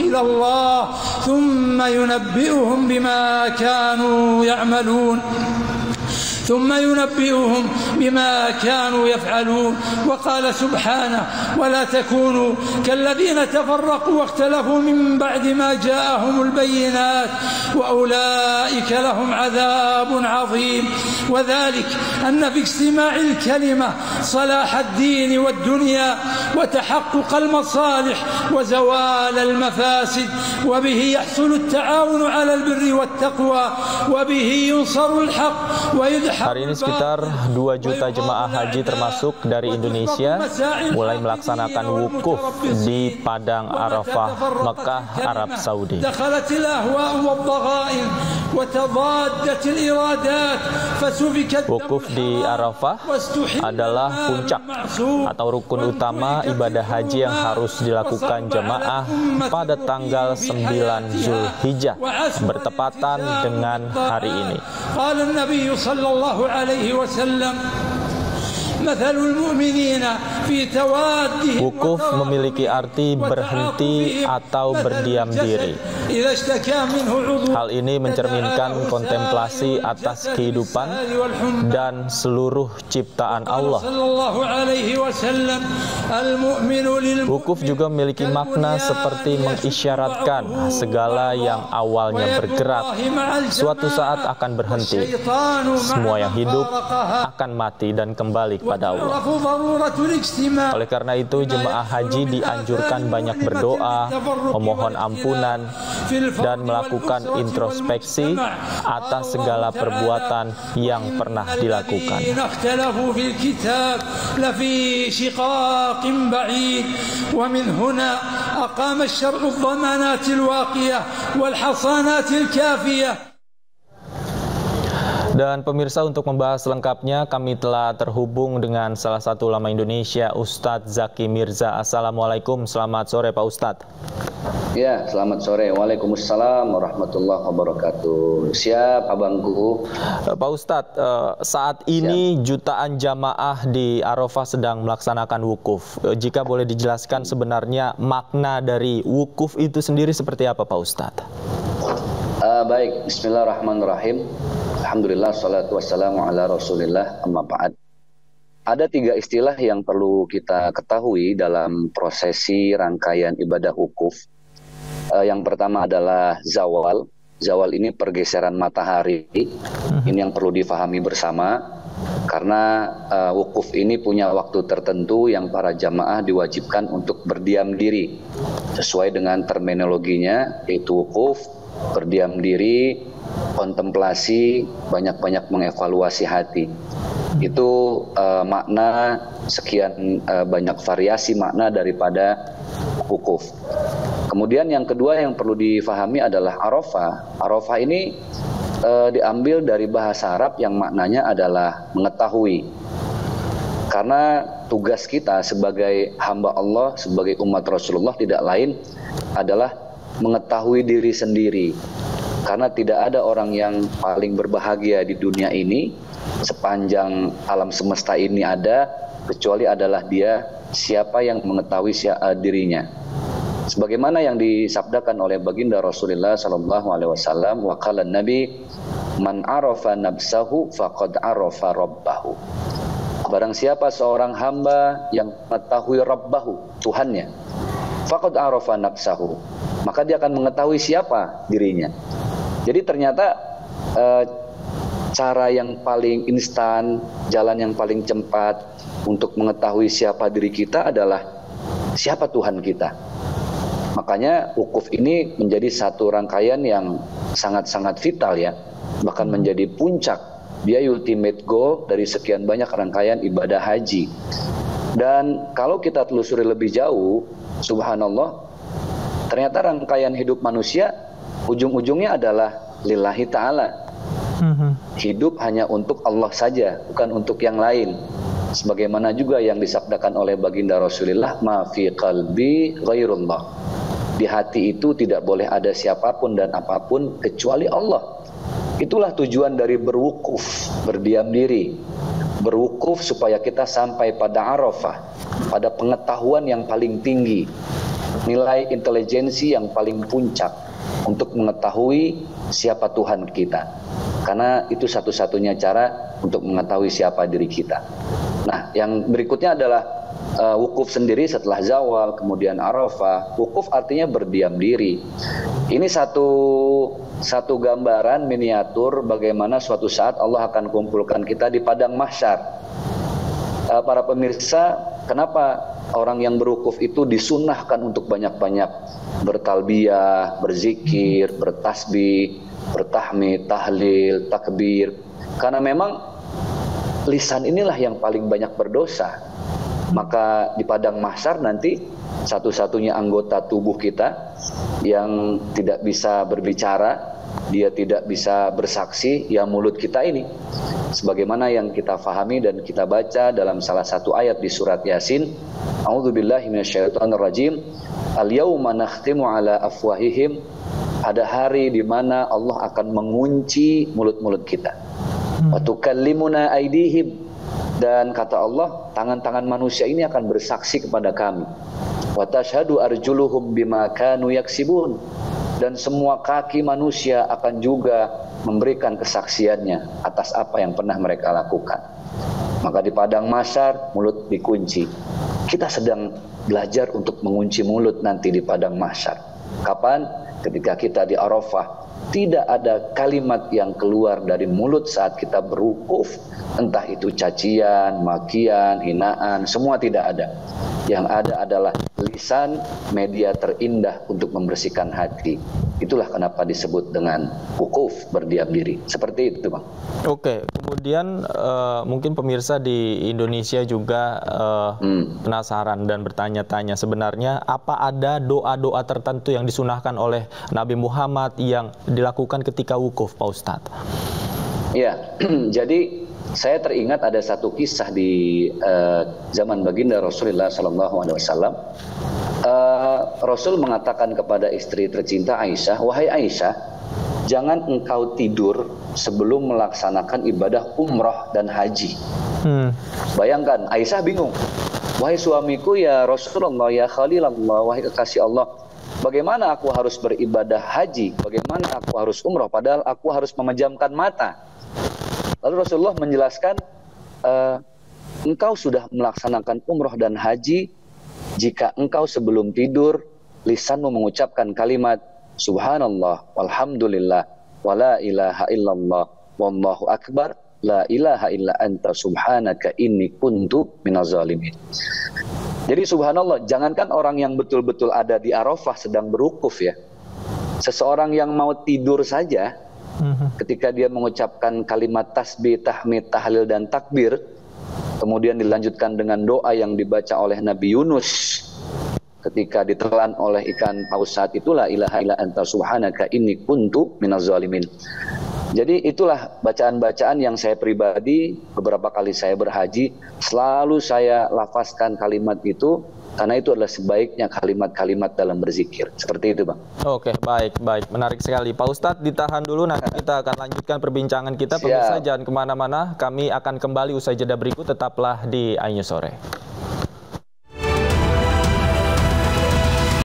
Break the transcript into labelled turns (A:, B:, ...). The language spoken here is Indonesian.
A: إلى الله ثم ينبئهم بما كانوا يعملون ثم ينبئهم بما كانوا يفعلون. وقال سبحانه ولا تكونوا كالذين تفرقوا واختلفوا من بعد ما جاءهم البينات وأولئك لهم عذاب عظيم. وذلك أن في اجتماع الكلمة صلاح الدين والدنيا وتحقق المصالح وزوال المفاسد وبه يحصل التعاون على البر والتقوى وبه ينصر الحق ويدحق.
B: Hari ini sekitar 2 juta jemaah haji termasuk dari Indonesia mulai melaksanakan wukuf di Padang Arafah, Mekah, Arab Saudi. Wukuf di Arafah adalah puncak atau rukun utama ibadah haji yang harus dilakukan jemaah pada tanggal 9 Zulhijjah bertepatan dengan hari ini.
A: الله عليه وسلم مثل المؤمنين في توادهم.
B: Wukuf memiliki arti berhenti atau berdiam diri. Hal ini mencerminkan kontemplasi atas kehidupan dan seluruh ciptaan Allah. Wukuf juga memiliki makna seperti mengisyaratkan segala yang awalnya bergerak suatu saat akan berhenti. Semua yang hidup akan mati dan kembali kepada Allah. Oleh karena itu jemaah haji dianjurkan banyak berdoa, memohon ampunan, dan melakukan introspeksi atas segala perbuatan yang pernah dilakukan.
A: ومن هنا أقام الشرع الضمانات الواقية والحصانات الكافية.
B: Dan pemirsa, untuk membahas lengkapnya kami telah terhubung dengan salah satu ulama Indonesia, Ustadz Zaki Mirza. Assalamualaikum, selamat sore Pak Ustadz.
C: Ya, selamat sore. Waalaikumsalam warahmatullahi wabarakatuh. Siap abangku.
B: Pak Ustadz, saat ini jutaan jamaah di Arafah sedang melaksanakan wukuf. Jika boleh dijelaskan sebenarnya makna dari wukuf itu sendiri seperti apa Pak Ustadz?
C: Baik, bismillahirrahmanirrahim. Alhamdulillah, salatu wassalamu ala rasulillah, amma ba'd. Ada 3 istilah yang perlu kita ketahui dalam prosesi rangkaian ibadah wukuf. Yang pertama adalah zawal. Zawal ini pergeseran matahari. Ini yang perlu difahami bersama. Karena wukuf ini punya waktu tertentu yang para jamaah diwajibkan untuk berdiam diri. Sesuai dengan terminologinya, yaitu wukuf, berdiam diri, kontemplasi, banyak-banyak mengevaluasi hati. Itu makna sekian banyak variasi makna daripada wukuf. Kemudian yang kedua yang perlu difahami adalah Arafah. Arafah ini diambil dari bahasa Arab yang maknanya adalah mengetahui. Karena tugas kita sebagai hamba Allah, sebagai umat Rasulullah tidak lain adalah mengetahui diri sendiri. Karena tidak ada orang yang paling berbahagia di dunia ini sepanjang alam semesta ini ada, kecuali adalah dia siapa yang mengetahui dirinya. Sebagaimana yang disabdakan oleh baginda Rasulullah sallallahu alaihi wasallam, wa qala Nabi, man arafa nafsahu faqad arafa rabbahu. Barang siapa seorang hamba yang mengetahui Rabbahu, Tuhannya, faqad arafa nafsahu, maka dia akan mengetahui siapa dirinya. Jadi ternyata cara yang paling instan, jalan yang paling cepat untuk mengetahui siapa diri kita adalah siapa Tuhan kita. Makanya wukuf ini menjadi satu rangkaian yang sangat-sangat vital ya, bahkan menjadi puncak, dia ultimate goal dari sekian banyak rangkaian ibadah haji. Dan kalau kita telusuri lebih jauh, subhanallah, ternyata rangkaian hidup manusia ujung-ujungnya adalah lillahi ta'ala. Hidup hanya untuk Allah saja, bukan untuk yang lain. Sebagaimana juga yang disabdakan oleh baginda Rasulullah, ma fi qalbi ghairullah. Di hati itu tidak boleh ada siapapun dan apapun kecuali Allah. Itulah tujuan dari berwukuf, berdiam diri. Berwukuf supaya kita sampai pada Arafah, pada pengetahuan yang paling tinggi. nilai intelijensi yang paling puncak untuk mengetahui siapa Tuhan kita. Karena itu satu-satunya cara untuk mengetahui siapa diri kita. Nah, yang berikutnya adalah wukuf sendiri setelah zawal, kemudian Arafah. Wukuf artinya berdiam diri. Ini satu gambaran miniatur bagaimana suatu saat Allah akan kumpulkan kita di padang mahsyar. Para pemirsa, kenapa orang yang berwukuf itu disunnahkan untuk banyak-banyak bertalbiyah, berzikir, bertasbih, bertahmid, tahlil, takbir? Karena memang lisan inilah yang paling banyak berdosa. Maka di padang mahsyar nanti satu-satunya anggota tubuh kita yang tidak bisa berbicara, dia tidak bisa bersaksi, ya mulut kita ini. Sebagaimana yang kita fahami dan kita baca dalam salah satu ayat di surat Yasin, A'udzubillahi minasyaitonirrajim, al-yauma nakhtimu ala afwahihim, ada hari di mana Allah akan mengunci mulut-mulut kita. Wa tukallimuna aydihim, dan kata Allah, tangan-tangan manusia ini akan bersaksi kepada kami. Wa tashhadu arjuluhum bima kanu yaksibun, dan semua kaki manusia akan juga memberikan kesaksiannya atas apa yang pernah mereka lakukan. Maka di padang mahsyar mulut dikunci. Kita sedang belajar untuk mengunci mulut nanti di padang mahsyar. Kapan? Ketika kita di Arafah. Tidak ada kalimat yang keluar dari mulut saat kita berwukuf, entah itu cacian, makian, hinaan, semua tidak ada. Yang ada adalah lisan, media terindah untuk membersihkan hati. Itulah kenapa disebut dengan wukuf, berdiam diri. Seperti itu, Bang.
B: Oke, kemudian mungkin pemirsa di Indonesia juga penasaran dan bertanya-tanya, sebenarnya apa ada doa-doa tertentu yang disunahkan oleh Nabi Muhammad yang dilakukan ketika wukuf, Pak Ustadz?
C: Ya, jadi saya teringat ada satu kisah di zaman baginda Rasulullah SAW. Rasul mengatakan kepada istri tercinta Aisyah, wahai Aisyah, jangan engkau tidur sebelum melaksanakan ibadah umrah dan haji. Bayangkan, Aisyah bingung. Wahai suamiku ya Rasulullah, ya Khalilallah, wahai kekasih Allah, bagaimana aku harus beribadah haji? Bagaimana aku harus umrah? Padahal aku harus memejamkan mata. Lalu Rasulullah menjelaskan, engkau sudah melaksanakan umrah dan haji jika engkau sebelum tidur lisanmu mengucapkan kalimat Subhanallah, walhamdulillah, wala ilaha illallah, wallahu akbar, la ilaha illa anta subhanaka inni kuntu minaz zalimin. Jadi subhanallah, jangankan orang yang betul-betul ada di Arafah sedang berwukuf ya. Seseorang yang mau tidur saja, ketika dia mengucapkan kalimat tasbih, tahmid, tahlil, dan takbir, kemudian dilanjutkan dengan doa yang dibaca oleh Nabi Yunus ketika ditelan oleh ikan paus saat itu, la ilaha illa anta subhanaka inni kuntu minaz zalimin. Jadi itulah bacaan-bacaan yang saya pribadi beberapa kali saya berhaji selalu saya lafazkan kalimat itu, karena itu adalah sebaiknya kalimat-kalimat dalam berzikir. Seperti itu, Bang. Oke,
B: baik. Menarik sekali. Pak Ustadz, ditahan dulu, nanti kita akan lanjutkan perbincangan kita. Pemirsa jangan kemana-mana, kami akan kembali usai jeda berikut, tetaplah di iNews Sore.